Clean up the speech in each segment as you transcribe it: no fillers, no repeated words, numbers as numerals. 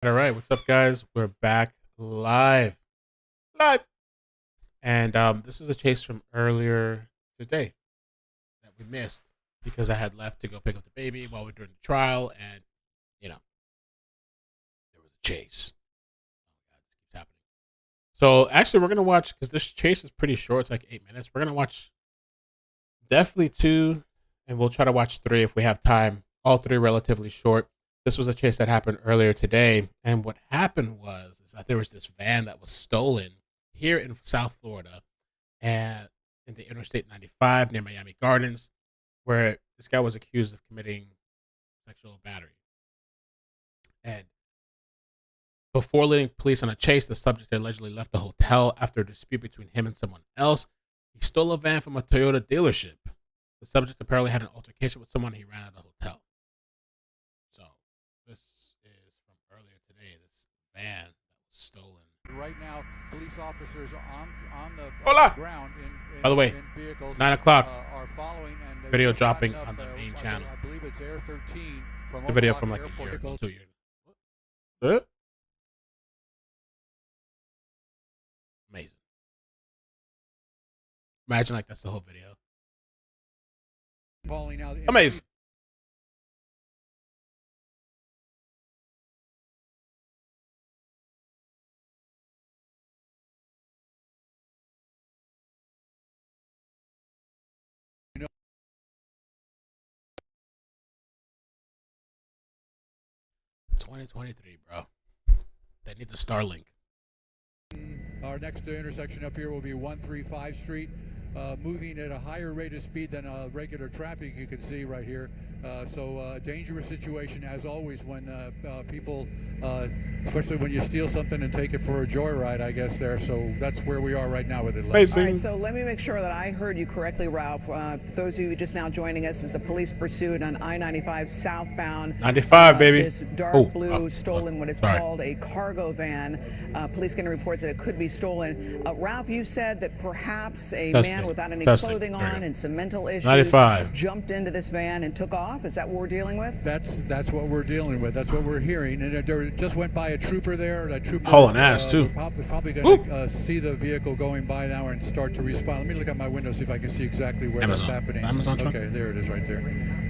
All right, what's up, guys? We're back live, and this is a chase from earlier today that we missed because I had left to go pick up the baby while we were doing the trial, and you know there was a chase. Oh God, this keeps happening. So actually, we're gonna watch because this chase is pretty short. It's like 8 minutes. We're gonna watch definitely two, and we'll try to watch three if we have time. All three relatively short. This was a chase that happened earlier today, and what happened is that there was this van that was stolen here in South Florida, and in the Interstate 95 near Miami Gardens, where this guy was accused of committing sexual battery. And before leading police on a chase, the subject allegedly left the hotel after a dispute between him and someone else. He stole a van from a Toyota dealership. The subject apparently had an altercation with someone. He ran out of the hotel. So this is from earlier today. This van that was stolen. Right now, police officers on the ground in By the way, vehicles 9 o'clock. Are following and video dropping on the main channel. I believe it's Air 13 from the video from like a year ago, 2 years. What? Amazing. Imagine like that's the whole video. Falling out. Amazing. You know, 2023, bro. They need the Starlink. our next intersection up here will be 135 Street. Moving at a higher rate of speed than regular traffic, you can see right here. So dangerous situation as always when people, especially when you steal something and take it for a joyride, I guess there. So that's where we are right now with it. All right, so let me make sure that I heard you correctly, Ralph. For those of you just now joining us, is a police pursuit on I-95 southbound. 95, baby. This dark blue stolen, what it's called a cargo van. Police getting reports that it could be stolen. Ralph, you said that perhaps a man without any clothing on and some mental issues 95 jumped into this van and took off. Is that what we're dealing with? That's what we're dealing with. That's what we're hearing. And there just went by a trooper there. That trooper hauling ass too. Probably going to see the vehicle going by now and start to respond. Let me look at my window, see if I can see exactly where that's happening. Amazon truck? Okay, there it is right there.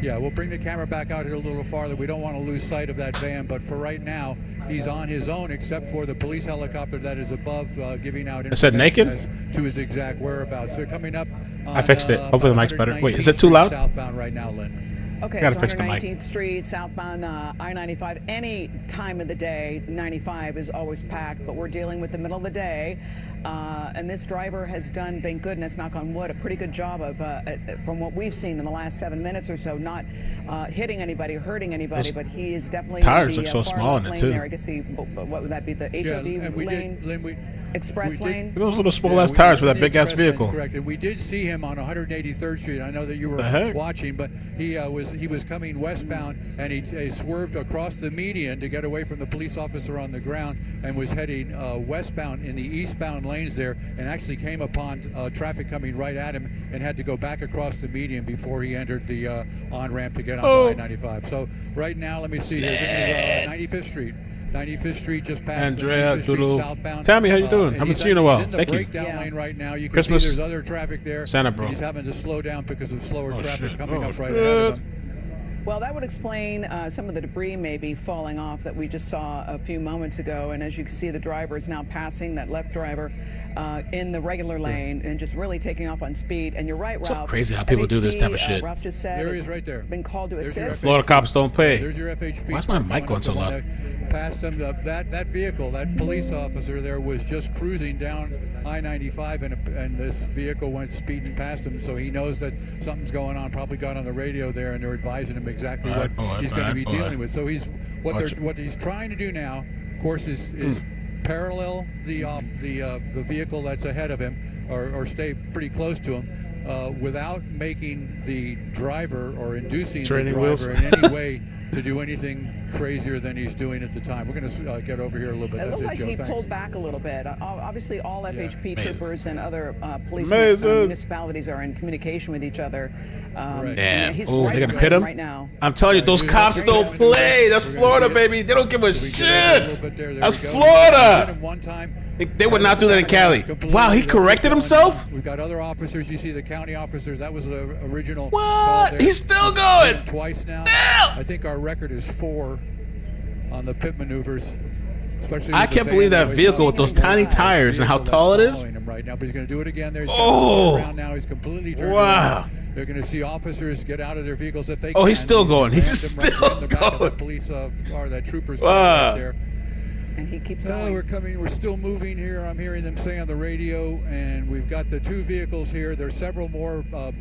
Yeah, we'll bring the camera back out here a little farther. We don't want to lose sight of that van, but for right now, he's on his own, except for the police helicopter that is above, giving out information as to his exact whereabouts. So coming up on, I fixed it. Hopefully the mic's better. Wait, is it too loud? Southbound right now, Lynn. Okay, so 119th Street, southbound I-95. Any time of the day, 95 is always packed, but we're dealing with the middle of the day. And this driver has done, thank goodness, knock on wood, a pretty good job of, from what we've seen in the last 7 minutes or so, not hitting anybody, hurting anybody, but he is definitely tires look so small in it too. There. I guess what would that be, the HOV lane? Express lane. Those little small ass tires for that big ass vehicle. Correct. And we did see him on 183rd Street. I know that you were watching, but he was coming westbound and he swerved across the median to get away from the police officer on the ground and was heading westbound in the eastbound lanes there, and actually came upon traffic coming right at him and had to go back across the median before he entered the on ramp to get onto I-95. So right now, let me see here. This is 95th Street. 95th Street, just past Andrea, Street southbound. Tammy, how you doing? Haven't seen you in a while. He's in the Thank you. breakdown lane right now. You can Christmas. see there's other traffic there. Santa, bro. He's having to slow down because of slower traffic coming up right shit. ahead of him. Well, that would explain some of the debris maybe falling off that we just saw a few moments ago. And as you can see, the driver is now passing that left driver in the regular lane and just really taking off on speed. And you're right, Ralph. So crazy how people do this type of shit. Ralph just said there he is right there. Been called to assist. Florida cops don't pay. There's your FHP. Why is my mic going so loud? Past him, that vehicle, that police officer there was just cruising down I-95, and this vehicle went speeding past him, so he knows that something's going on. Probably got on the radio there, and they're advising him exactly what he's going to be dealing with. So what he's trying to do now, of course, is parallel the vehicle that's ahead of him, or stay pretty close to him. without making the driver or inducing Training the driver wheels. in any way to do anything crazier than he's doing at the time. We're going to get over here a little bit. It That's looked it, like Joe. he Thanks. pulled back a little bit. Obviously, all FHP Amazing. troopers and other police Amazing. municipalities are in communication with each other. Right. Damn. He's Oh, right they're gonna behind pit him right now. I'm telling you, those Dude, cops that's don't great. play. That's We're gonna Florida, see it. baby. They don't give a We get over a shit. little bit there. There That's we go. Florida. Hit him one time. They would not do that in Cali. Wow, he corrected himself? We've got other officers. You see the county officers. That was the original. What? call there. He's still He's going. hit him twice now. Damn. I think our record is 4 on the pit maneuvers. Especially I with the can't believe van that noise. vehicle with those tiny tires and how Vehicle tall it that's is. following him right now, but he's going to do it again. There, he's Oh. around now. He's completely turned Wow. around. They're going to see officers get out of their vehicles if they Oh, can. he's still going. He's rammed him right still in the back of going. the police or that trooper's car Wow. right there. And he keeps Oh, going. we're coming. We're still moving here. I'm hearing them say on the radio, and we've got the 2 vehicles here. There's several more a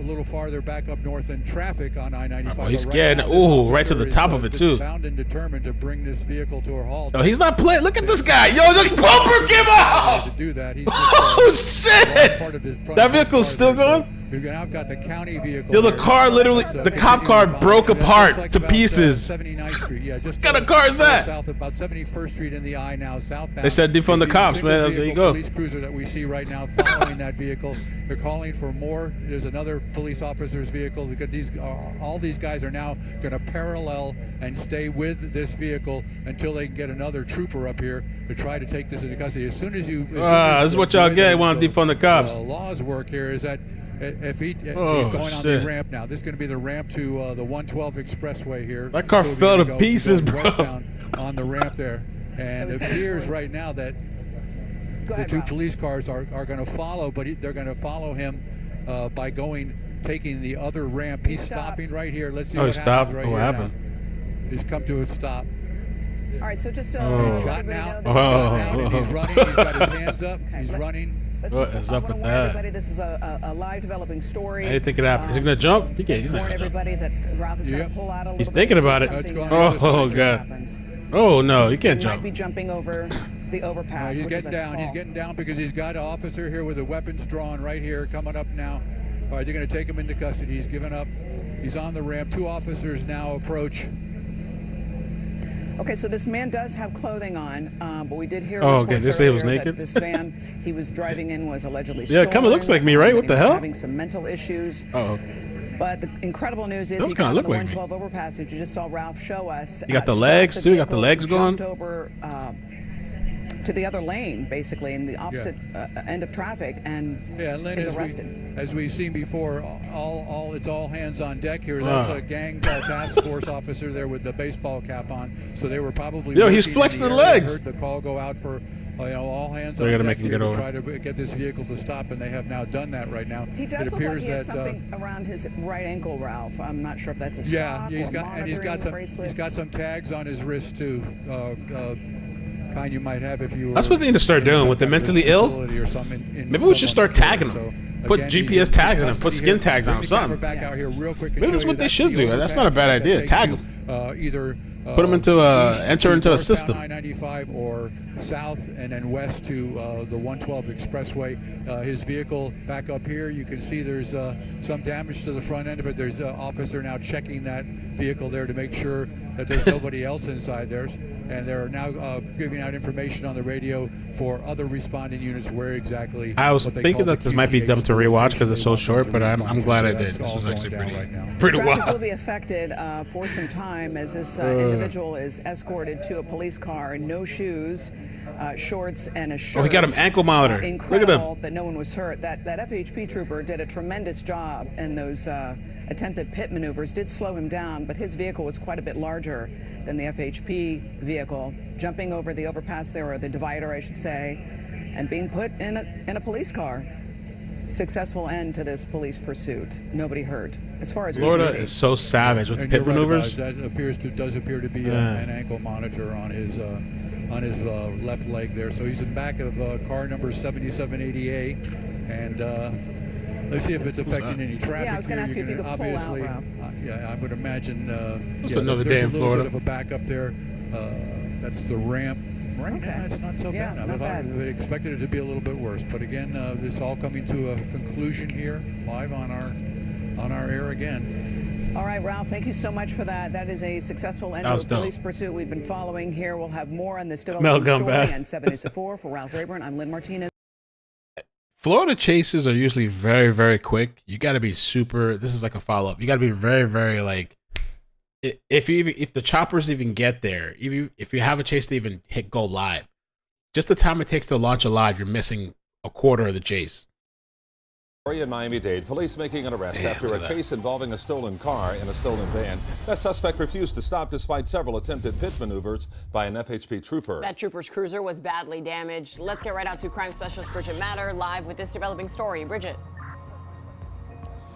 little farther back up north in traffic on I-95. Oh, he's But getting- now this ooh, right to officer the top of it, too. Bound and determined to bring this vehicle to a halt. Oh, he's not playing. Look at this guy. Yo, look, bumper came To out. do that, he's Oh, just, shit. part of his front That of his vehicle's car still there. So going? we've now got the county vehicle. Yo, the here. car literally, It's, the cop car continuing broke following. apart It's like to about, pieces. 79th Street. Yeah, just What kind of car is that? South, about 71st Street in the I now, southbound. They said defund the It's cops, single man. There you vehicle go. Police cruiser that we see right now following that vehicle. They're calling for more. There's another police officer's vehicle. Because all these guys are now going to parallel and stay with this vehicle until they can get another trooper up here to try to take this into custody. As soon as you, This is what y'all get. You want to defund the cops. The laws work here is that if he's Oh, going on shit. the ramp now, this is going to be the ramp to the 112 expressway here. That car So we're fell gonna to go pieces, bro. westbound on the ramp there, and So it is that appears yours? right now that Go the ahead, 2 Rob. police cars are going to follow, but they're going to follow him by taking the other ramp. He's Stop. stopping right here. Let's see Oh, what he happens stopped? right Oh, what here happened? now. He's come to a stop. All right, so just Oh. let Got everybody now. know Oh. this is He's running. He's got his hands up. He's let- running. What is I up wanna with warn that? everybody, this is a live developing story. Anything could happen. Is he gonna jump? He can't. He's not Warn gonna jump. everybody that Ralph is going Yep. to pull out a little He's bit thinking if about it. something Let's go that on the other Oh, side. God. happens. Oh no, he can't He might jump. be jumping over the overpass. He's which is getting a down. He's tall- getting down because he's got an officer here with the weapons drawn right here, coming up now. All right, they're going to take him into custody. He's given up. He's on the ramp. 2 officers now approach. Okay, so this man does have clothing on, but we did hear. Oh, okay, reports they say he was earlier that naked? This van he was driving in was allegedly Yeah, it kinda stolen, looks like me, right? that What he the was hell? Having some mental issues. Oh, But the incredible news is Those he kinda got on look the like me. 112 overpass that you just saw Ralph show us. You got the stopped legs, too? You got the vehicle, legs going? jumped over to the other lane, basically, in the opposite end of traffic, and Yeah, Lynn, is arrested. as we've seen before, it's all hands on deck here. That's a gang task force officer there with the baseball cap on. So they were probably. Yo, he's working in flexing the area. legs. Heard the call go out for. All hands So on they gotta deck make him here get to over. try to get this vehicle to stop, and they have now done that right now. He does it look like appears he has that something around his right ankle, Ralph. I'm not sure if that's a yeah, sock he's or got and he's got monitoring some bracelet. he's got some tags on his wrist too. Kind you might have if you were. That's what they need to start in doing some with the kind of mentally ill. facility or something in Maybe we should someone's start care. tagging them. So, Put again, GPS he's in tags on them. Put custody skin here. tags on Bring them, the camera something. back out here real quick and Maybe that's show you what they that's should the do. That's not a bad overpass that idea. takes Tag you, 'em. Either Put 'em into east enter to into a northbound system. I-95 or south and then west to the 112 expressway. His vehicle back up here. You can see there's some damage to the front end of it. There's an officer now checking that vehicle there to make sure that there's nobody else inside there. And they're now giving out information on the radio for other responding units where exactly. I was what they thinking call that the this might be dumb to QTH rewatch because location it's they so want them short, to but respond I'm to. glad I So did. that's This all was going actually down right now. pretty Traffic will wild. be affected for some time as this individual is escorted to a police car in no shoes, shorts, and a shirt. Oh, he got him ankle monitor. Look at Incredible him. that no one was hurt. That FHP trooper did a tremendous job, and those attempted pit maneuvers did slow him down, but his vehicle was quite a bit larger than the FHP vehicle, jumping over the overpass there, or the divider, I should say, and being put in a police car. Successful end to this police pursuit. Nobody hurt. As far as we Florida can see. is so savage with the And pit you're right about maneuvers. it. That does appear to be Yeah. an ankle monitor on his left leg there. So he's in back of car number 7780A, and let's see if it's affecting any traffic Yeah, I was gonna here. ask you if you could pull out, obviously, Ralph. yeah, I would imagine. Just Yeah, another there's day in a little Florida. bit of a backup there. That's the ramp. Right now, it's not so Yeah, bad. not bad. I expected it to be a little bit worse. But again, this is all coming to a conclusion here, live on our air again. All right, Ralph, thank you so much for that. That is a successful end to a police pursuit we've been following here. We'll have more on this developing story on 7 News at 4. For Ralph Rayburn, I'm Lynn Martinez. Florida chases are usually very, very quick. You got to be super. This is like a follow up. You got to be very, very like. If the choppers even get there, if you have a chase to even go live, just the time it takes to launch a live, you're missing a quarter of the chase. In Miami-Dade, police making an arrest after a chase involving a stolen car and a stolen van. That suspect refused to stop despite several attempted pit maneuvers by an FHP trooper. That trooper's cruiser was badly damaged. Let's get right out to crime specialist Bridget Matter live with this developing story. Bridget.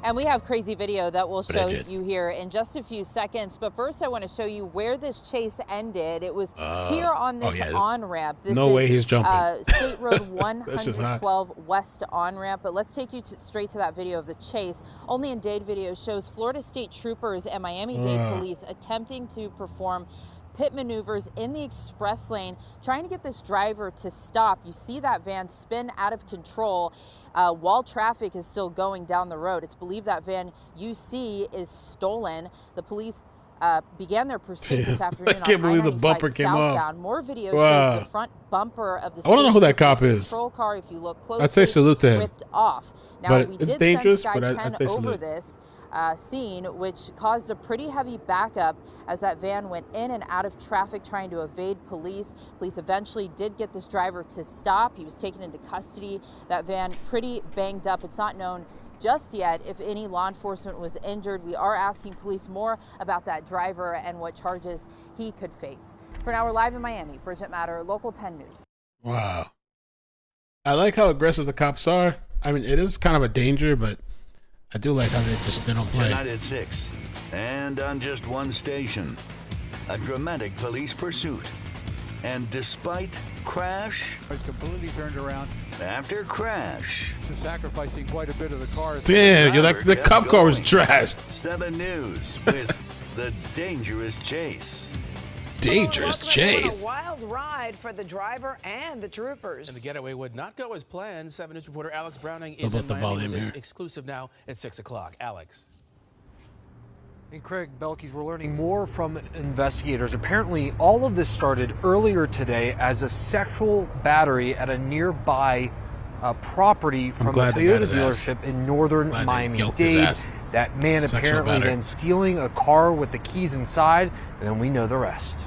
And we have crazy video that we'll show you here in just a few seconds. But first, I want to show you where this chase ended. It was here on this on-ramp. No way he's jumping. State Road 112 West on-ramp. But let's take you straight to that video of the chase. Only in Dade video shows Florida State Troopers and Miami-Dade police attempting to perform pit maneuvers in the express lane, trying to get this driver to stop. You see that van spin out of control while traffic is still going down the road. It's believed that van you see is stolen. The police began their pursuit this afternoon. I can't believe the bumper came off. More video shows the front bumper of the I want to know who that cop is. Patrol car, if you look closely, I'd say salute to him. Ripped off. Now, but we it's did dangerous, send but Sky I'd 10 say over salute. this scene, which caused a pretty heavy backup as that van went in and out of traffic trying to evade police. Police eventually did get this driver to stop. He was taken into custody. That van pretty banged up. It's not known just yet if any law enforcement was injured. We are asking police more about that driver and what charges he could face. For now, we're live in Miami. Bridget Matter, Local 10 News. Wow. I like how aggressive the cops are. I mean, it is kind of a danger, but I do like how they don't play. Tonight at 6, and on just one station, a dramatic police pursuit. And despite crash, It's completely turned around. after crash, It's sacrificing quite a bit of the car. Damn, you're like the cop car was trashed. 7 News with the dangerous chase. Dangerous chase. A wild ride for the driver and the troopers. And the getaway would not go as planned. 7 News reporter Alex Browning is About in the Miami volume with this here. exclusive now at 6 o'clock. Alex. And Craig Belkey's, we're learning more from investigators. Apparently, all of this started earlier today as a sexual battery at a nearby property from a Toyota dealership in northern Miami-Dade. That man apparently then stealing a car with the keys inside, and then we know the rest.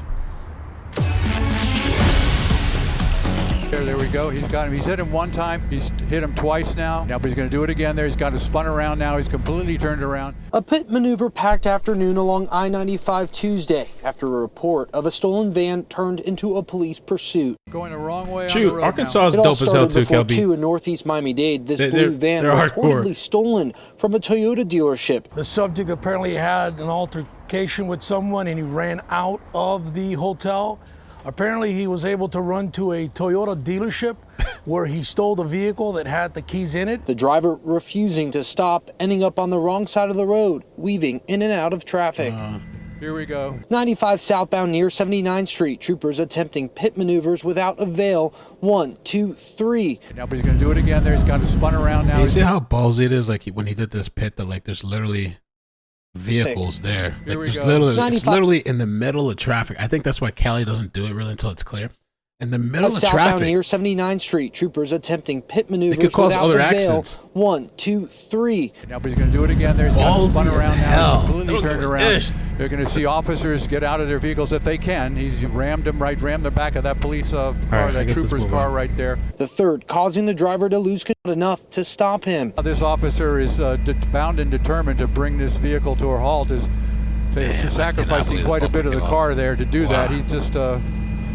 There we go. He's got him. He's hit him one time. He's hit him twice now. Now, but he's going to do it again there. He's got it spun around now. He's completely turned around. A pit maneuver packed afternoon along I-95 Tuesday after a report of a stolen van turned into a police pursuit. Going the wrong way on the Shoot, road Arkansas now. is dope as hell too, Kelby. In northeast Miami-Dade, this blue van reportedly stolen from a Toyota dealership. The subject apparently had an altercation with someone and he ran out of the hotel. Apparently, he was able to run to a Toyota dealership where he stole the vehicle that had the keys in it. The driver refusing to stop, ending up on the wrong side of the road, weaving in and out of traffic. Here we go. 95 southbound near 79th Street. Troopers attempting pit maneuvers without avail. 1, 2, 3. Now, but he's going to do it again there. He's got it spun around now. You see how ballsy it is? Like when he did this pit, that like there's literally vehicles there. Like, there's literally, it's literally in the middle of traffic. I think that's why Cali doesn't do it really until it's clear. In the middle of southbound traffic. near 79th Street. Troopers attempting pit maneuvers It could cause without other avail. accidents. 1, 2, 3. Now, but he's going to do it again there. He's got it spun Ballsy as around now. hell. He's completely turned around. Ish. They're going to see officers get out of their vehicles if they can. He's rammed the back of that police car, that trooper's car right there. The third, causing the driver to lose control enough to stop him. This officer is bound and determined to bring this vehicle to a halt. Is sacrificing quite a bit of the car there to do that. He's just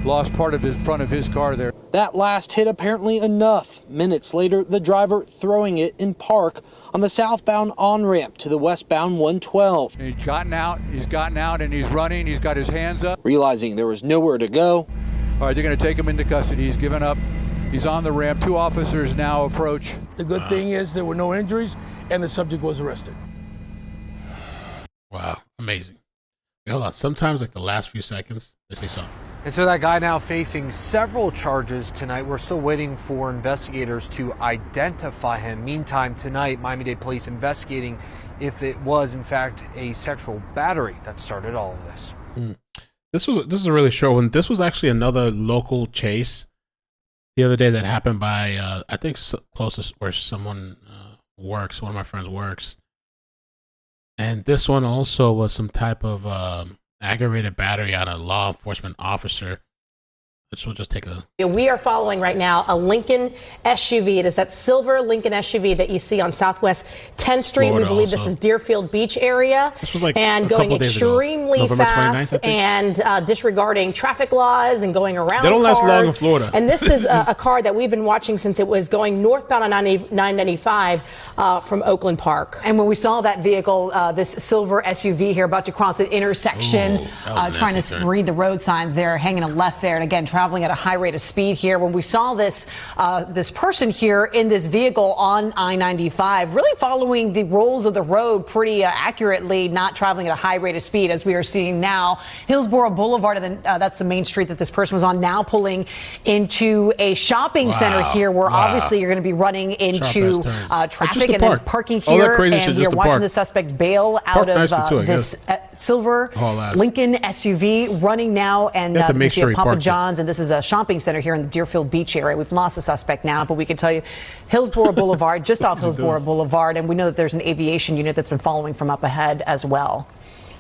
lost part of his front of his car there. That last hit apparently enough. Minutes later, the driver throwing it in park on the southbound on-ramp to the westbound 112. And he's gotten out, and he's running. He's got his hands up. Realizing there was nowhere to go. All right, they're going to take him into custody. He's given up. He's on the ramp. 2 officers now approach. The good thing is there were no injuries and the subject was arrested. Wow, amazing. Hold on. Sometimes like the last few seconds, they say something. And so that guy now facing several charges tonight. We're still waiting for investigators to identify him. Meantime, tonight, Miami-Dade police investigating if it was, in fact, a sexual battery that started all of this. This is a really short one. This was actually another local chase the other day that happened by, I think, closest where someone works. One of my friends works. And this one also was some type of aggravated battery on a law enforcement officer. Which we'll just take a... We are following right now a Lincoln SUV. It is that silver Lincoln SUV that you see on Southwest 10th Street. Florida we believe also. this is Deerfield Beach area. This was like and going extremely fast and disregarding traffic laws and going around. They don't last cars. long in Florida. And this is a car that we've been watching since it was going northbound on 995 from Oakland Park. And when we saw that vehicle, this silver SUV here about to cross an intersection, trying to read the road signs there, hanging a left there, and again, traveling at a high rate of speed here. When we saw this this person here in this vehicle on I-95, really following the rules of the road pretty accurately, not traveling at a high rate of speed, as we are seeing now. Hillsborough Boulevard, and then that's the main street that this person was on, now pulling into a shopping center here, where obviously you're going to be running into traffic and then parking here. And we are watching the suspect bail out of this silver Lincoln SUV, running now, and you see a Papa John's, and this is a shopping center here in the Deerfield Beach area. We've lost the suspect now, but we can tell you Hillsborough Boulevard, just off Hillsborough Boulevard, and we know that there's an aviation unit that's been following from up ahead as well.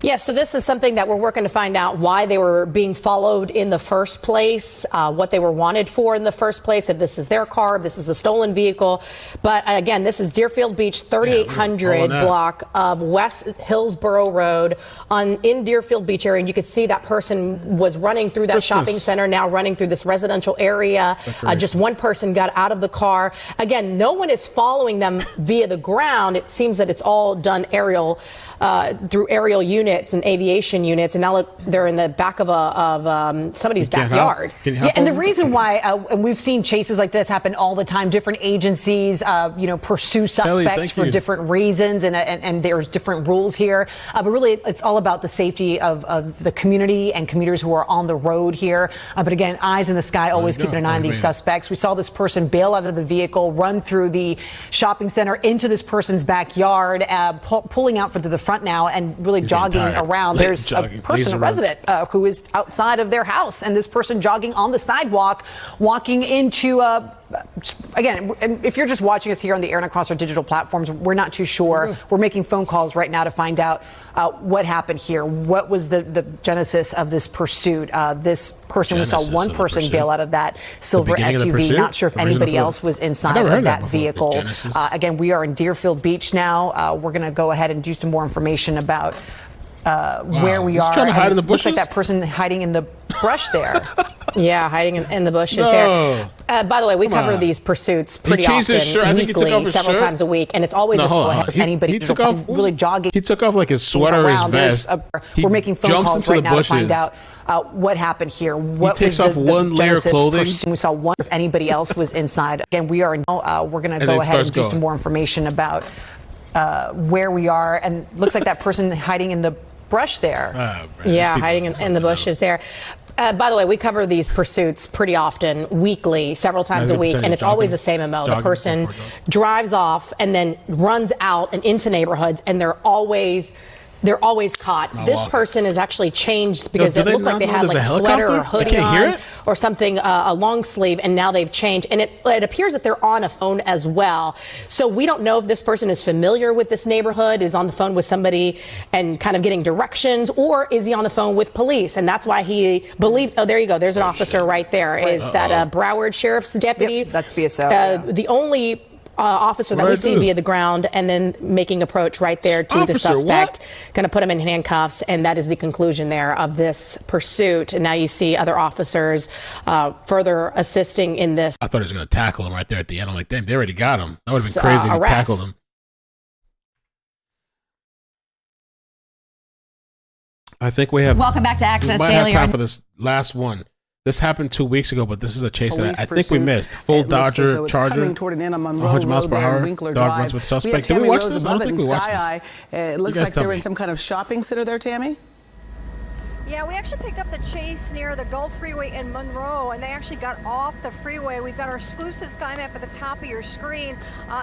Yes, so this is something that we're working to find out why they were being followed in the first place, what they were wanted for in the first place, if this is their car, if this is a stolen vehicle. But again, this is Deerfield Beach, 3800 block of West Hillsborough Road in Deerfield Beach area. And you could see that person was running through that shopping center, now running through this residential area. Just one person got out of the car. Again, no one is following them via the ground. It seems that it's all done through aerial units and aviation units, and now look, they're in the back of somebody's backyard. And the reason why, and we've seen chases like this happen all the time, different agencies, pursue suspects for different reasons, and there's different rules here. But really, it's all about the safety of the community and commuters who are on the road here. But again, eyes in the sky, always keeping an eye on these suspects. We saw this person bail out of the vehicle, run through the shopping center into this person's backyard, pulling out for the front now and really jogging around. There's a person, a resident, who is outside of their house, and this person jogging on the sidewalk, walking into again, if you're just watching us here on the air and across our digital platforms, we're not too sure. We're making phone calls right now to find out what happened here. What was the genesis of this pursuit? This person, we saw one person bail out of that silver SUV. Not sure if anybody else was inside of that vehicle. Again, we are in Deerfield Beach now. We're going to go ahead and do some more information about where we are. Trying to hide in the bushes? Looks like that person hiding in the brush there. Yeah, hiding in the bushes there. By the way, we cover these pursuits pretty often, weekly, several times a week, and it's always a slow. If anybody really jogging, he took off like his sweater, his vest. We're making phone calls right now to find out what happened here. What he takes off one layer of clothing. We saw one. If anybody else was inside, again, we are. We're going to go ahead and do some more information about where we are, and looks like that person hiding in the brush there. Yeah, hiding in the bushes there. By the way, we cover these pursuits pretty often, weekly, several times a week, and it's always the same MO. The person drives off and then runs out and into neighborhoods, and they're always caught. This person is actually changed because it looked like they had like a sweater or hoodie on or something, a long sleeve, and now they've changed. And it appears that they're on a phone as well. So we don't know if this person is familiar with this neighborhood, is on the phone with somebody and kind of getting directions, or is he on the phone with police? And that's why he believes, oh, there you go. There's an officer right there. Is that Broward Sheriff's deputy? Yep, that's BSO. The only officer that we see via the ground, and then making approach right there to the suspect. Going to put him in handcuffs, and that is the conclusion there of this pursuit. And now you see other officers further assisting in this. I thought he was going to tackle him right there at the end. I'm like, damn, they already got him. That would have been crazy if he tackled him. I think we have. Welcome back to Access Daily. We might have time for this last one. This happened 2 weeks ago, but this is a chase that I think we missed. Full Dodger Charger, 100 miles per hour. Dog runs with suspect. Did we watch this? I don't think we watched this. It looks like they're in some kind of shopping center there, Tammy? Yeah, we actually picked up the chase near the Gulf Freeway in Monroe, and they actually got off the freeway. We've got our exclusive sky map at the top of your screen.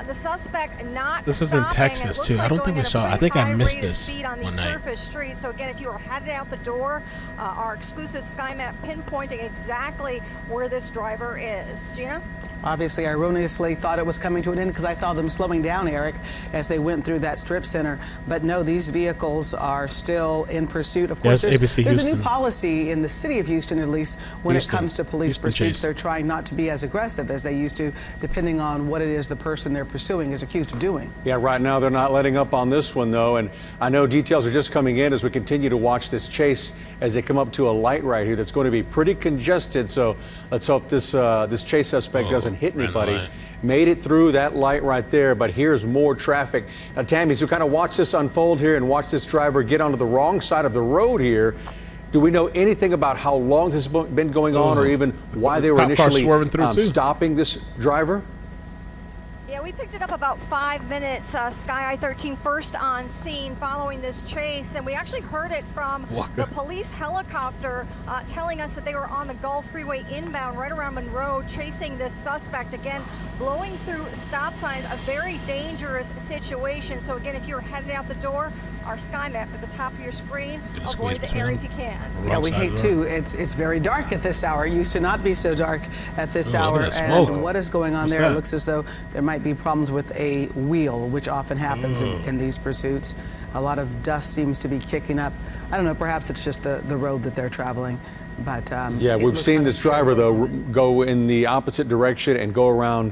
The suspect not This was in Texas, too. I don't think we saw. I think I missed this on one the night. surface street. So again, if you were headed out the door, our exclusive sky map pinpointing exactly where this driver is. Gina? Obviously, I erroneously thought it was coming to an end because I saw them slowing down, Eric, as they went through that strip center. But no, these vehicles are still in pursuit. Of course, there's a new policy in the city of Houston, at least, when it comes to police pursuits. They're trying not to be as aggressive as they used to, depending on what it is the person they're pursuing is accused of doing. Yeah, right now they're not letting up on this one, though. And I know details are just coming in as we continue to watch this chase as they come up to a light right here that's going to be pretty congested. So let's hope this chase suspect doesn't hit anybody. Made it through that light right there, but here's more traffic. Now, Tammy, as we kind of watch this unfold here and watch this driver get onto the wrong side of the road here, do we know anything about how long this has been going on, or even why they were initially stopping this driver? Yeah, we picked it up about 5 minutes. Sky I-13 first on scene following this chase, and we actually heard it from the police helicopter telling us that they were on the Gulf Freeway inbound right around Monroe chasing this suspect. Again, blowing through stop signs, a very dangerous situation. So again, if you're headed out the door, our sky map at the top of your screen, avoid the area if you can. Yeah, we hate to. It's very dark at this hour. It used to not be so dark at this hour. And what is going on there? It looks as though there might be problems with a wheel, which often happens in these pursuits. A lot of dust seems to be kicking up. I don't know, perhaps it's just the road that they're traveling. But yeah, we've seen this driver, though, go in the opposite direction and go around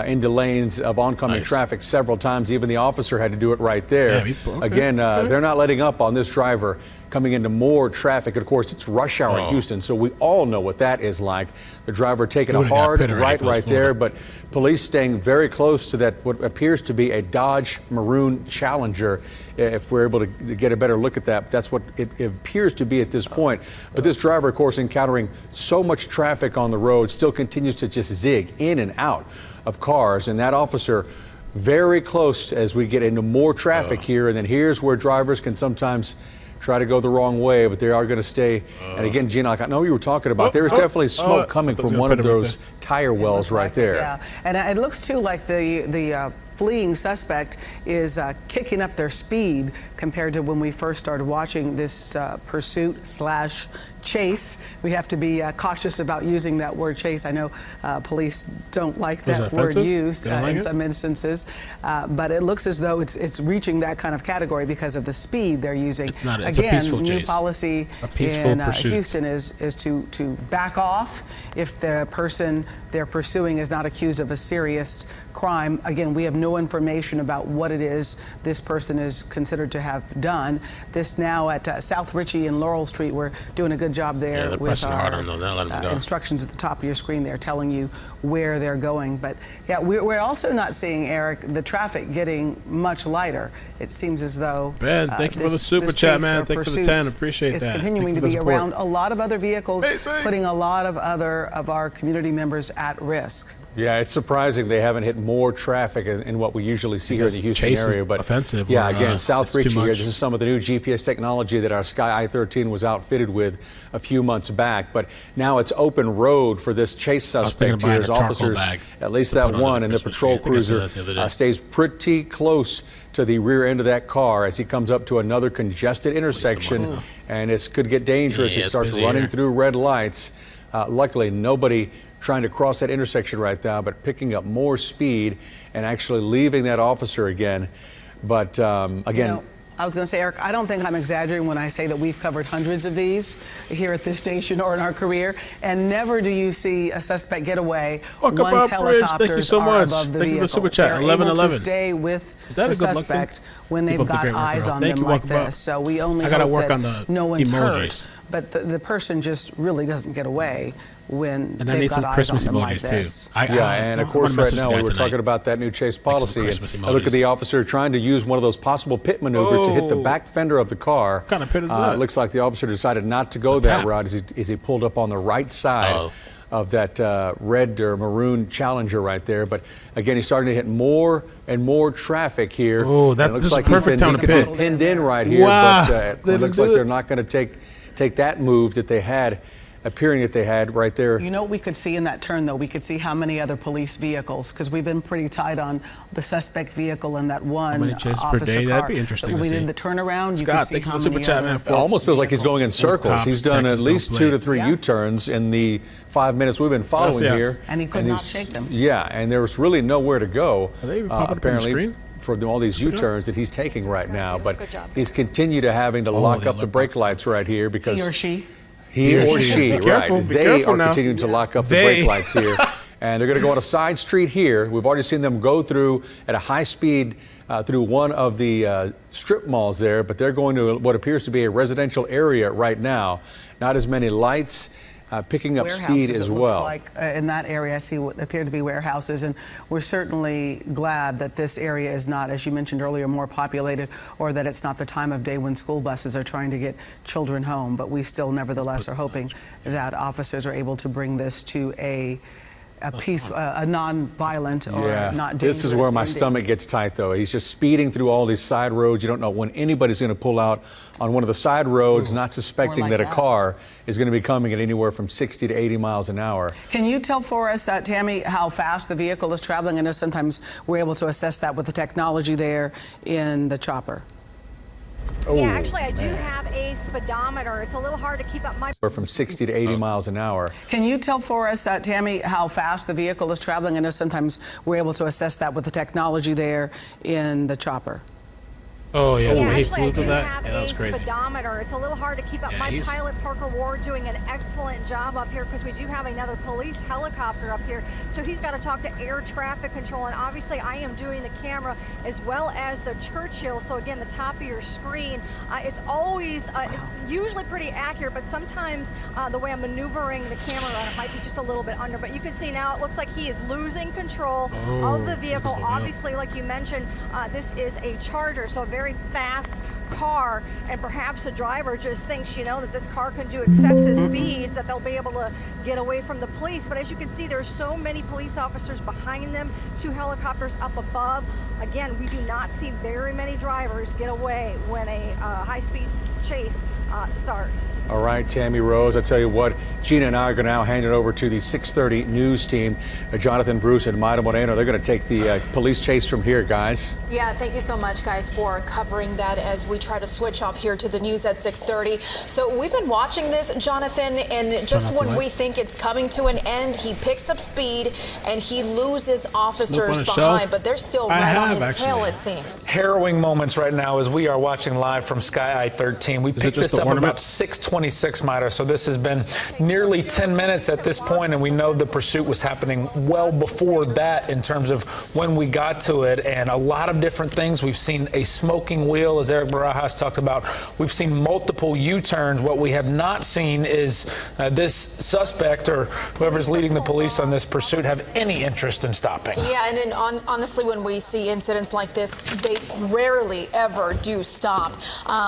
into lanes of oncoming traffic several times. Even the officer had to do it right there. Again, they're not letting up on this driver coming into more traffic. Of course, it's rush hour in Houston, so we all know what that is like. The driver taking a hard right there, but police staying very close to that, what appears to be a Dodge Maroon Challenger. If we're able to get a better look at that, that's what it appears to be at this point. But this driver, of course, encountering so much traffic on the road, still continues to just zig in and out of cars. And that officer very close as we get into more traffic here. And then here's where drivers can sometimes try to go the wrong way, but they are going to stay. And again, Gina, like I know you were talking about, there is definitely smoke coming from one of those tire wells right there. Yeah, and it looks too like the fleeing suspect is kicking up their speed compared to when we first started watching this pursuit/chase. We have to be cautious about using that word chase. I know police don't like that word used in some instances, but it looks as though it's reaching that kind of category because of the speed they're using. It's not. It's Again, a peaceful new chase. policy in Houston is to back off if the person they're pursuing is not accused of a serious crime. Again, we have no information about what it is this person is considered to have done. This now at South Ritchie and Laurel Street, we're doing a good job there with our instructions at the top of your screen there telling you where they're going. But yeah, we're also not seeing, Eric, the traffic getting much lighter. It seems as though Ben, thank you for the super chat, man. Thank you for the 10. Appreciate that. It's continuing to be around a lot of other vehicles, putting a lot of our community members at risk. Yeah, it's surprising they haven't hit more traffic in what we usually see here in the Houston area. But offensive. Yeah, again, South Ritchie here. This is some of the new GPS technology that our Sky I-13 was outfitted with a few months back. But now it's open road for this chase suspect here. As officers, at least that one, and the patrol cruiser stays pretty close to the rear end of that car as he comes up to another congested intersection, and it could get dangerous. He starts running through red lights. Luckily, nobody trying to cross that intersection right now, but picking up more speed and actually leaving that officer again. But again, I was going to say, Eric, I don't think I'm exaggerating when I say that we've covered hundreds of these here at this station or in our career, and never do you see a suspect get away once helicopters are above the vehicle. Thank you for the super chat. They're able to stay with the suspect when they've got eyes on them like this. So we only hope that no one's hurt. But the person just really doesn't get away when they've got eyes on them like this. And of course right now we were talking about that new chase policy. And I look at the officer trying to use one of those possible pit maneuvers to hit the back fender of the car. What kind of pit is that? It looks like the officer decided not to go that route as he pulled up on the right side of that red or maroon Challenger right there. But again, he's starting to hit more and more traffic here. Oh, that looks like perfect time to pit. Pinned in right here, but it looks like they're not going to take take that move that they had, appearing that they had right there. You know what we could see in that turn, though? We could see how many other police vehicles, because we've been pretty tight on the suspect vehicle and that one how many chases officer per day? car. That'd be interesting But to we see. did the turnaround. Scott, you can see how many other It almost feels like he's going in circles. He's done at Texas least don't 2 play. to 3 U-turns in the 5 minutes we've been following Yes. here. And he could not shake them. Yeah, and there was really nowhere to go. Are they even popping up on the apparently screen? for all these U-turns that he's taking right now. But Good job. he's continued to having to lock the up the alert brake lights right here because He or she? he or she, Be careful, right? be They careful are now. continuing to lock up the brake lights here. And they're going to go on a side street here. We've already seen them go through at a high speed through one of the strip malls there, but they're going to what appears to be a residential area right now. Not as many lights, picking up speed as it well. looks like in that area, I see what appear to be warehouses, and we're certainly glad that this area is not, as you mentioned earlier, more populated, or that it's not the time of day when school buses are trying to get children home. But we still, nevertheless, are hoping that officers are able to bring this to a peace, a non-violent or not dangerous. This is where my ending. stomach gets tight, though. He's just speeding through all these side roads. You don't know when anybody's going to pull out on one of the side roads, not suspecting like that a that. car is going to be coming at anywhere from 60 to 80 miles an hour. Can you tell for us, Tammy, how fast the vehicle is traveling? I know sometimes we're able to assess that with the technology there in the chopper. Yeah, actually, I do have a speedometer. It's a little hard to keep up my... Or from 60 to 80 miles an hour. Can you tell for us, Tammy, how fast the vehicle is traveling? I know sometimes we're able to assess that with the technology there in the chopper. Oh, yeah, Yeah, when he actually, I flew do through that? have Yeah, that was a crazy. speedometer. It's a little hard to keep up. Yeah, My he's- pilot, Parker Ward, doing an excellent job up here because we do have another police helicopter up here. So he's got to talk to air traffic control. And obviously, I am doing the camera as well as the Churchill. So again, the top of your screen, it's always it's usually pretty accurate, but sometimes the way I'm maneuvering the camera it might be just a little bit under. But you can see now it looks like he is losing control of the vehicle. Obviously, like you mentioned, this is a Charger, so a very fast car, and perhaps the driver just thinks, you know, that this car can do excessive speeds, that they'll be able to get away from the police. But as you can see, there's so many police officers behind them, 2 helicopters up above. Again, we do not see very many drivers get away when a high-speed chase starts. All right, Tammy Rose, I tell you what, Gina and I are going to now hand it over to the 6:30 news team. Jonathan Bruce and Mayra Moreno, they're going to take the police chase from here, guys. Yeah, thank you so much, guys, for covering that as we try to switch off here to the news at 6:30. So we've been watching this, Jonathan, and just when we think it's coming to an end, he picks up speed and he loses officers behind, but they're still right on his tail, it seems. Harrowing moments right now as we are watching live from Sky I-13. We picked this up about 6:26, Mayra, so this has been nearly 10 minutes at this point, and we know the pursuit was happening well before that in terms of when we got to it, and a lot of different things. We've seen a smoking wheel, as Eric Barajas talked about. We've seen multiple U-turns. What we have not seen is this suspect or whoever's leading the police on this pursuit have any interest in stopping. Yeah, and then honestly, when we see incidents like this, they rarely ever do stop.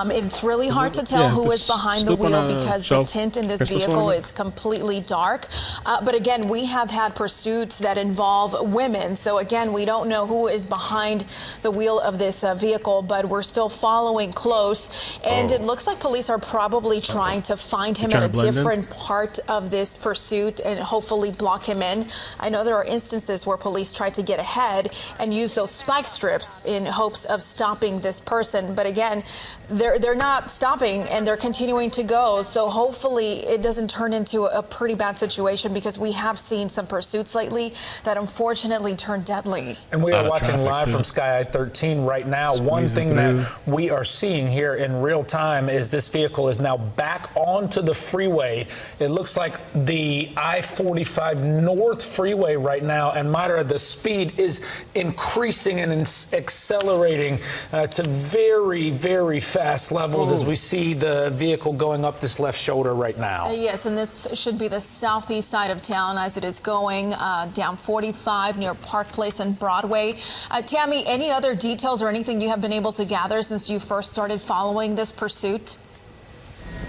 It's really hard to tell who is behind the wheel because the tint in this vehicle is completely dark. But again, we have had pursuits that involve women. So again, we don't know who is behind the wheel of this vehicle, but we're still following close. And it looks like police are probably trying to find him at a different part of this pursuit and hopefully block him in. I know there are instances where police try to get ahead and use those spike strips in hopes of stopping this person. But again, they're not stopping and they're continuing to go. So hopefully it doesn't turn into a pretty bad situation because we have seen some pursuits lately that unfortunately turn deadly. And we are watching live from Sky I-13 right now. One thing that we are seeing here in real time is this vehicle is now back onto the freeway. It looks like the I-45 North freeway right now. And Mayra, the speed is increasing and accelerating to very, very fast levels as we see the vehicle going up this left shoulder right now. Yes, and this should be the southeast side of town as it is going down 45 near Park Place and Broadway. Tammy, any other details or anything you have been able to gather since you first started following this pursuit?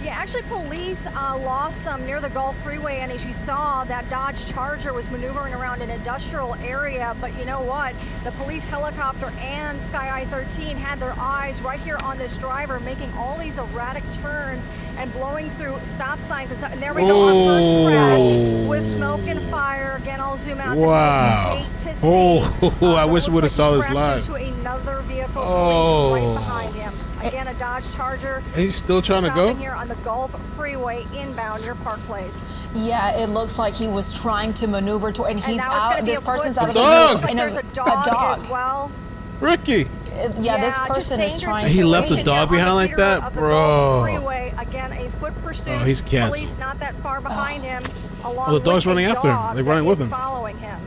Yeah, actually, police lost them near the Gulf Freeway, and as you saw, that Dodge Charger was maneuvering around an industrial area. But you know what? The police helicopter and Sky I-13 had their eyes right here on this driver, making all these erratic turns and blowing through stop signs and stuff. And there we go, our first crash with smoke and fire. Again, I'll zoom out. Wow. This is what we hate to see. I wish we would have saw this live. Into another vehicle, police right behind him. Again, a Dodge Charger. He's still trying to go? Here on the Gulf Freeway inbound near Park Place. Yeah, it looks like he was trying to maneuver to, and he's out. This person's out of the vehicle. There's a dog as well. Ricky. Yeah, this person is trying to. He left the dog behind like that, bro. Freeway. Again, a foot pursuit. Oh, he's canceled. Police not that far behind him. Well, the dog's running after him. They're running with him. Following him.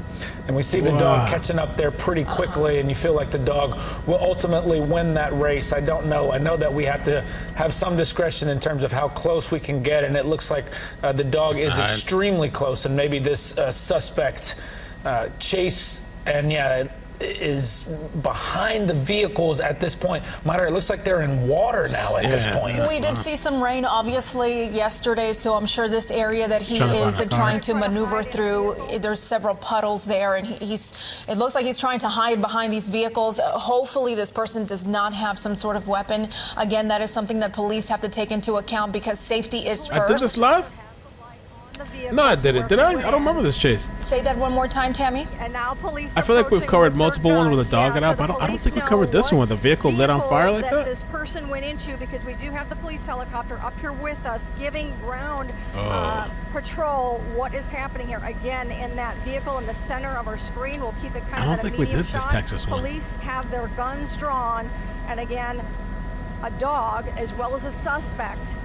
And we see the dog catching up there pretty quickly, and you feel like the dog will ultimately win that race. I don't know. I know that we have to have some discretion in terms of how close we can get, and it looks like the dog is extremely close, and maybe this suspect chase, and is behind the vehicles at this point. Myra, it looks like they're in water now at this point. We did see some rain, obviously, yesterday, so I'm sure this area that he is trying to maneuver through, there's several puddles there, and it looks like he's trying to hide behind these vehicles. Hopefully this person does not have some sort of weapon. Again, that is something that police have to take into account because safety is first. I did this live? No, I didn't. Did I? I don't remember this chase. Say that one more time, Tammy. And now police I feel like we've covered multiple ones with a dog out, but I don't think we covered this one with a vehicle lit on fire like that. This person went into, because we do have the police helicopter up here with us, giving ground patrol what is happening here. Again, in that vehicle in the center of our screen, we'll keep it kind of. I don't think we did this Texas one. Police have their guns drawn, and again, a dog as well as a suspect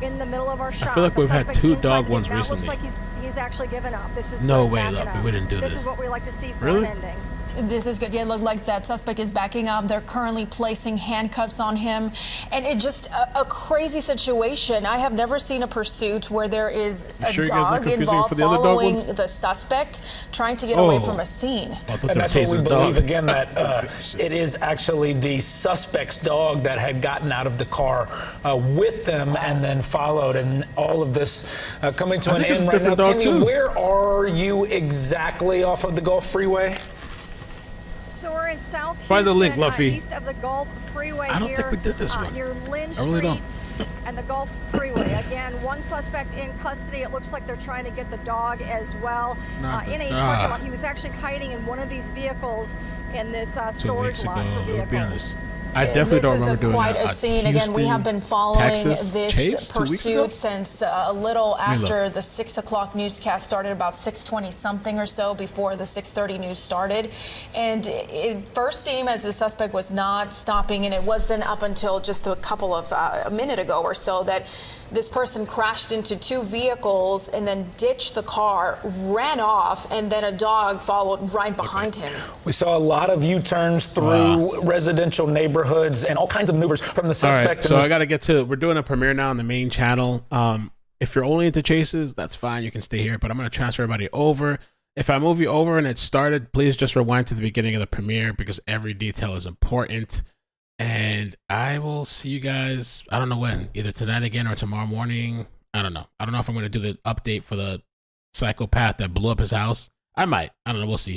in the middle of our shot. I feel like we've had two dog ones recently. Looks like he's actually given up. This is no way, Luffy. We didn't do this. This is what we like to see for an ending. This is good. Yeah, it looked like that suspect is backing up. They're currently placing handcuffs on him. And it just a crazy situation. I have never seen a pursuit where there is a dog involved following the suspect, trying to get away from a scene. And that's what we believe, again, that it is actually the suspect's dog that had gotten out of the car with them and then followed. And all of this coming to an end right now. Timmy, where are you exactly off of the Gulf Freeway? So we're in South Find the link, Luffy. East of the Gulf Freeway. I don't think we did this one. Near Lynn I really don't. And the Gulf Freeway. Again, one suspect in custody. It looks like they're trying to get the dog as well in a parking lot. He was actually hiding in one of these vehicles in this storage lot for vehicles. I definitely don't remember doing quite a scene. Again, we have been following this pursuit since a little after the 6 o'clock newscast started, about 6:20 something or so before the 6:30 news started. And it first seemed as the suspect was not stopping, and it wasn't up until just a minute ago or so that this person crashed into two vehicles and then ditched the car, ran off, and then a dog followed right behind him. We saw a lot of U-turns through residential neighborhoods and all kinds of maneuvers from the suspect. All right, so I got to get to, we're doing a premiere now on the main channel. If you're only into chases, that's fine. You can stay here, but I'm going to transfer everybody over. If I move you over and it started, please just rewind to the beginning of the premiere because every detail is important. And I will see you guys, I don't know when, either tonight again or tomorrow morning. I don't know. I don't know if I'm going to do the update for the psychopath that blew up his house. I might. I don't know. We'll see.